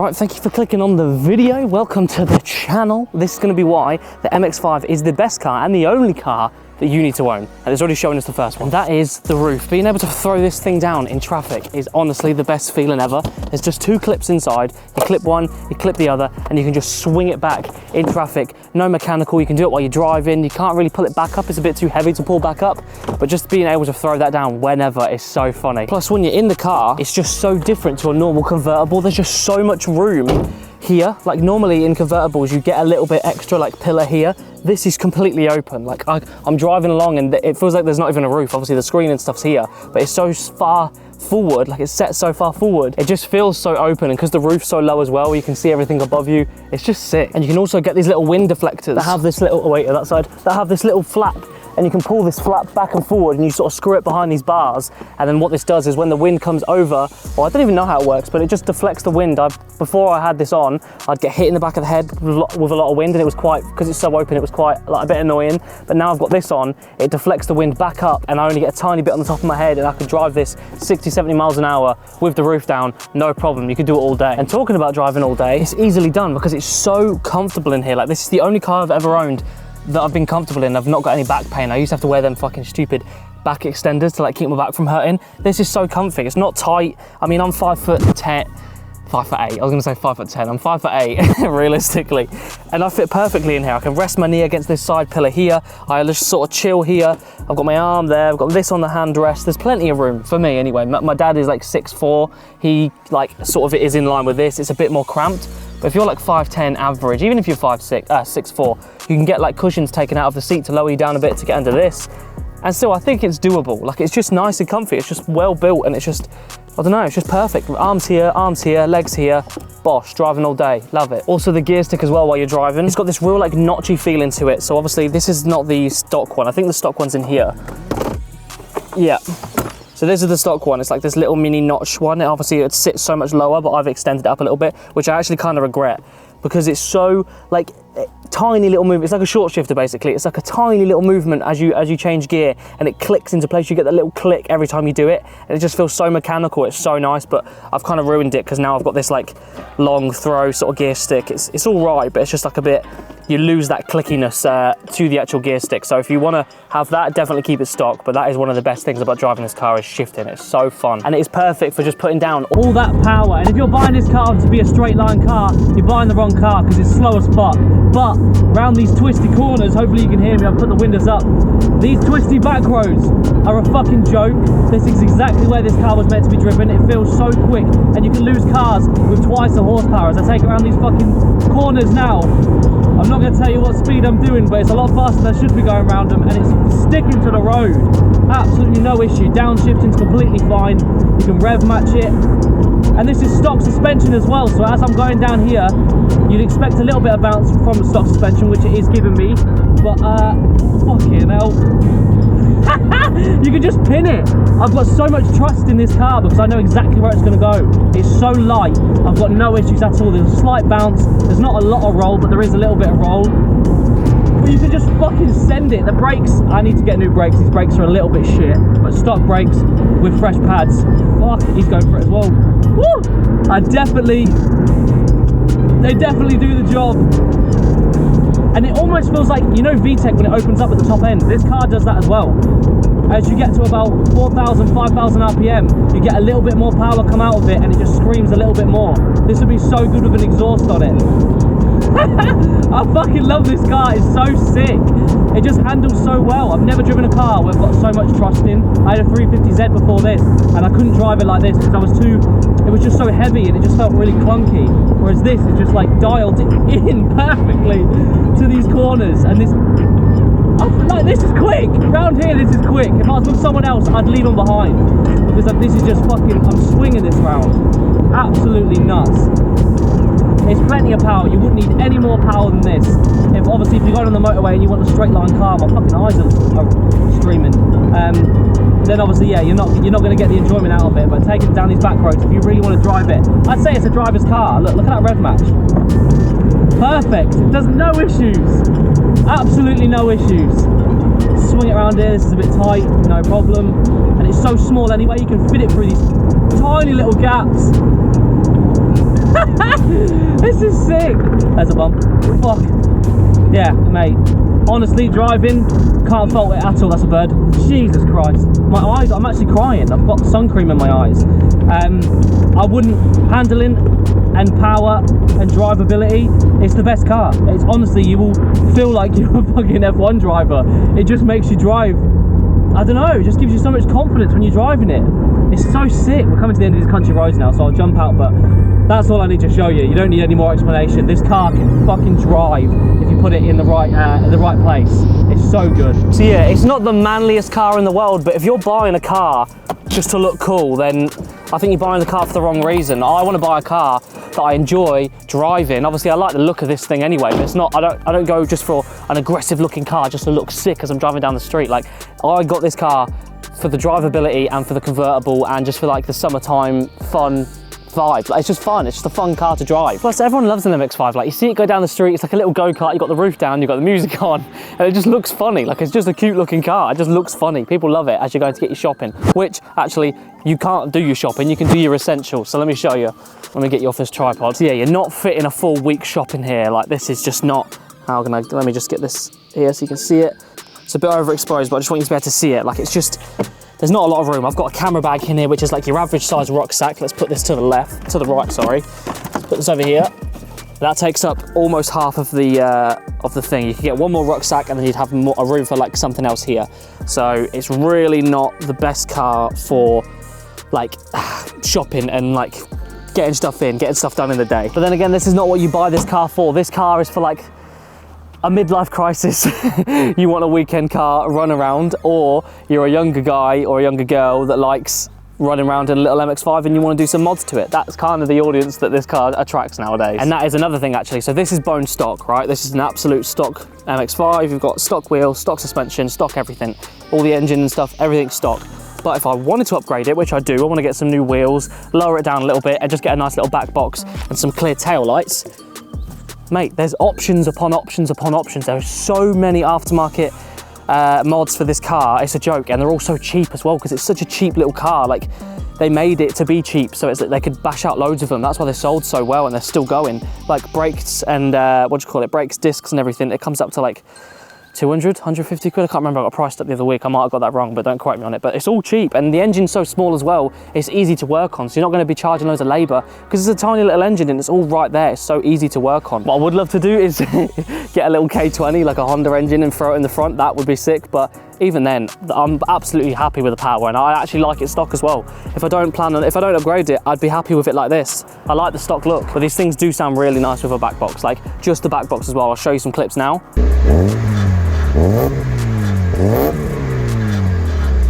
Alright, thank you for clicking on the video. Welcome to the channel. This is going to be why the MX-5 is the best car and the only car that you need to own. And it's already showing us the first one. And that is the roof. Being able to throw this thing down in traffic is honestly the best feeling ever. There's just two clips inside. You clip one, you clip the other, and you can just swing it back in traffic. No mechanical, you can do it while you're driving. You can't really pull it back up. It's a bit too heavy to pull back up, but just being able to throw that down whenever is so funny. Plus, when you're in the car, it's just so different to a normal convertible. There's just so much room here. Like normally in convertibles you get a little bit extra like pillar here. This is completely open. Like I'm driving along and it feels like there's not even a roof. Obviously the screen and stuff's here, but it's so far forward, like it's set so far forward, it just feels so open. And because the roof's so low as well, you can see everything above you. It's just sick. And you can also get these little wind deflectors that have this little, oh wait, that side, that have this little flap, and you can pull this flap back and forward and you sort of screw it behind these bars. And then what this does is when the wind comes over, well, I don't even know how it works, but it just deflects the wind. Before I had this on, I'd get hit in the back of the head with a lot of wind, and it was quite, because it's so open, it was quite like a bit annoying. But now I've got this on, it deflects the wind back up and I only get a tiny bit on the top of my head, and I can drive this 60, 70 miles an hour with the roof down, no problem. You could do it all day. And talking about driving all day, it's easily done because it's so comfortable in here. Like this is the only car I've ever owned that I've been comfortable in. I've not got any back pain. I used to have to wear them fucking stupid back extenders to like keep my back from hurting. This is so comfy. It's not tight. I mean, I'm 5'10", 5'8". I was gonna say 5'10". I'm 5'8", realistically. And I fit perfectly in here. I can rest my knee against this side pillar here. I just sort of chill here. I've got my arm there. I've got this on the handrest. There's plenty of room for me anyway. My dad is like 6'4". He like sort of is in line with this. It's a bit more cramped. But if you're like 5'10" average, even if you're 6'4", you can get like cushions taken out of the seat to lower you down a bit to get under this. And still, I think it's doable. Like it's just nice and comfy. It's just well built, and it's just, I don't know, it's just perfect. Arms here, legs here, bosh, driving all day, love it. Also the gear stick as well while you're driving. It's got this real like notchy feeling to it. So obviously this is not the stock one. I think the stock one's in here. Yeah. So this is the stock one. It's like this little mini notch one. Obviously it sits so much lower, but I've extended it up a little bit, which I actually kind of regret because it's so like tiny little movement. It's like a short shifter basically. It's like a tiny little movement as you change gear, and it clicks into place. You get that little click every time you do it, and it just feels so mechanical. It's so nice, but I've kind of ruined it because now I've got this like long throw sort of gear stick. It's all right, but it's just like a bit, you lose that clickiness to the actual gear stick. So if you want to have that, definitely keep it stock. But that is one of the best things about driving this car, is shifting. It's so fun, and it is perfect for just putting down all that power. And if you're buying this car to be a straight line car, you're buying the wrong car because it's slow as fuck. But around these twisty corners, hopefully you can hear me, I've put the windows up. These twisty back roads are a fucking joke. This is exactly where this car was meant to be driven. It feels so quick, and you can lose cars with twice the horsepower. As I take it around these fucking corners now, I'm not going to tell you what speed I'm doing, but it's a lot faster than I should be going around them, and it's sticking to the road. Absolutely no issue. Downshifting's completely fine. You can rev match it. And this is stock suspension as well, so as I'm going down here, you'd expect a little bit of bounce from the stock suspension, which it is giving me, but fucking hell. You can just pin it. I've got so much trust in this car because I know exactly where it's going to go. It's so light. I've got no issues at all. There's a slight bounce. There's not a lot of roll, but there is a little bit of roll. But you can just fucking send it. The brakes, I need to get new brakes. These brakes are a little bit shit, but stock brakes with fresh pads. Fuck, he's going for it as well. Woo! They definitely do the job. And it almost feels like, you know, VTEC when it opens up at the top end, this car does that as well. As you get to about 4,000, 5,000 RPM, you get a little bit more power come out of it, and it just screams a little bit more. This would be so good with an exhaust on it. I fucking love this car. It's so sick. It just handles so well. I've never driven a car where I've got so much trust in. I had a 350Z before this, and I couldn't drive it like this because it was just so heavy and it just felt really clunky. Whereas this is just like dialed in perfectly to these corners, and this is quick. Around here, this is quick. If I was with someone else, I'd leave them behind because this is just fucking, I'm swinging this round. Absolutely nuts. It's plenty of power. You wouldn't need any more power than this. If you're going on the motorway and you want a straight line car, my fucking eyes are streaming. Then obviously, yeah, you're not going to get the enjoyment out of it. But taking it down these back roads, if you really want to drive it, I'd say it's a driver's car. Look at that rev match. Perfect. There's no issues. Absolutely no issues. Swing it around here. This is a bit tight, no problem. And it's so small anyway. You can fit it through these tiny little gaps. This is sick. There's a bump. Fuck. Yeah, mate. Honestly, driving, can't fault it at all. That's a bird. Jesus Christ. My eyes, I'm actually crying. I've got sun cream in my eyes. I wouldn't, handling and power and drivability, it's the best car. It's honestly, you will feel like you're a fucking F1 driver. It just makes you drive, I don't know, it just gives you so much confidence when you're driving it. It's so sick. We're coming to the end of these country roads now, so I'll jump out, but that's all I need to show you. You don't need any more explanation. This car can fucking drive if you put it in the right place. It's so good. So yeah, it's not the manliest car in the world, but if you're buying a car just to look cool, then I think you're buying the car for the wrong reason. I want to buy a car that I enjoy driving. Obviously, I like the look of this thing anyway, but it's not. I don't go just for an aggressive looking car just to look sick as I'm driving down the street. Like, I got this car for the drivability and for the convertible and just for like the summertime fun vibe. Like, it's just fun. It's just a fun car to drive. Plus, everyone loves an MX-5. Like, you see it go down the street, it's like a little go-kart. You've got the roof down, you've got the music on, and it just looks funny. Like, it's just a cute looking car. It just looks funny. People love it as you're going to get your shopping, which actually you can't do your shopping. You can do your essentials. So let me show you. Let me get you off this tripod. So yeah, you're not fitting a full week shopping here. Like, this is just not, how can I, let me just get this here so you can see it. It's a bit overexposed, but I just want you to be able to see it. Like, it's just, there's not a lot of room. I've got a camera bag in here, which is like your average size rucksack. Let's put this to the left, to the right, sorry. Let's put this over here. That takes up almost half of the thing. You can get one more rucksack and then you'd have a room for like something else here. So it's really not the best car for like shopping and like getting stuff in, getting stuff done in the day. But then again, this is not what you buy this car for. This car is for like a midlife crisis. You want a weekend car, run around, or you're a younger guy or a younger girl that likes running around in a little MX-5 and you want to do some mods to it. That's kind of the audience that this car attracts nowadays. And that is another thing actually. So this is bone stock, right? This is an absolute stock MX-5. You've got stock wheels, stock suspension, stock everything. All the engine and stuff, everything's stock. But if I wanted to upgrade it, which I do, I want to get some new wheels, lower it down a little bit and just get a nice little back box and some clear tail lights. Mate, there's options upon options upon options. There are so many aftermarket mods for this car. It's a joke, and they're all so cheap as well because it's such a cheap little car. Like, they made it to be cheap, so it's like they could bash out loads of them. That's why they're sold so well and they're still going. Like brakes and brakes, discs and everything. It comes up to like 200, 150 quid. I can't remember. I got priced up the other week. I might have got that wrong, but don't quote me on it. But it's all cheap, and the engine's so small as well. It's easy to work on, so you're not going to be charging loads of labour because it's a tiny little engine and it's all right there. It's so easy to work on. What I would love to do is get a little K20, like a Honda engine, and throw it in the front. That would be sick. But even then, I'm absolutely happy with the power, and I actually like it stock as well. If I don't upgrade it, I'd be happy with it like this. I like the stock look, but these things do sound really nice with a back box, like just the back box as well. I'll show you some clips now.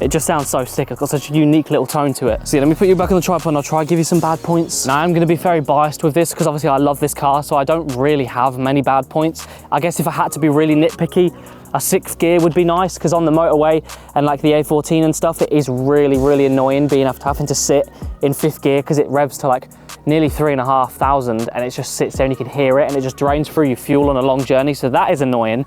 It just sounds so sick. It's got such a unique little tone to it. So yeah, let me put you back on the tripod and I'll try and give you some bad points. Now I'm going to be very biased with this because obviously I love this car, so I don't really have many bad points. I guess if I had to be really nitpicky, a 6th gear would be nice because on the motorway and like the A14 and stuff, it is really, really annoying having to sit in 5th gear because it revs to like nearly 3,500 and it just sits there and you can hear it and it just drains through your fuel on a long journey. So that is annoying.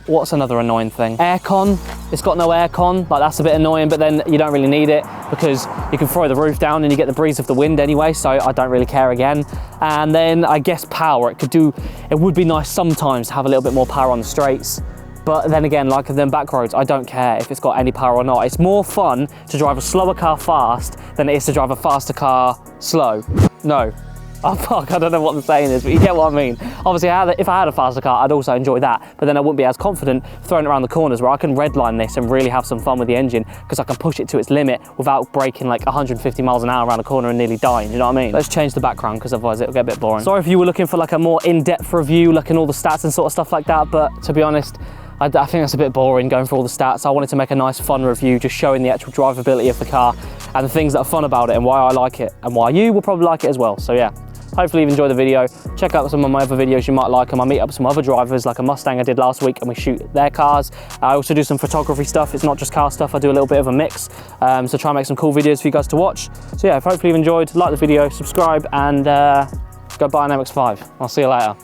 What's another annoying thing? Aircon. It's got no aircon. Like, that's a bit annoying, but then you don't really need it because you can throw the roof down and you get the breeze of the wind anyway, so I don't really care again. And then I guess power. It would be nice sometimes to have a little bit more power on the straights. But then again, like them back roads, I don't care if it's got any power or not. It's more fun to drive a slower car fast than it is to drive a faster car slow. No. Oh fuck, I don't know what the saying is, but you get what I mean. Obviously, if I had a faster car, I'd also enjoy that, but then I wouldn't be as confident throwing it around the corners where I can redline this and really have some fun with the engine because I can push it to its limit without braking like 150 miles an hour around a corner and nearly dying, you know what I mean? Let's change the background because otherwise it'll get a bit boring. Sorry if you were looking for like a more in-depth review, looking at all the stats and sort of stuff like that, but to be honest, I think that's a bit boring going through all the stats. I wanted to make a nice fun review, just showing the actual drivability of the car and the things that are fun about it and why I like it and why you will probably like it as well. So yeah, hopefully you've enjoyed the video. Check out some of my other videos, you might like them. I meet up with some other drivers like a Mustang I did last week and we shoot their cars. I also do some photography stuff. It's not just car stuff. I do a little bit of a mix. So try and make some cool videos for you guys to watch. So yeah, hopefully you've enjoyed, like the video, subscribe and go buy an MX-5. I'll see you later.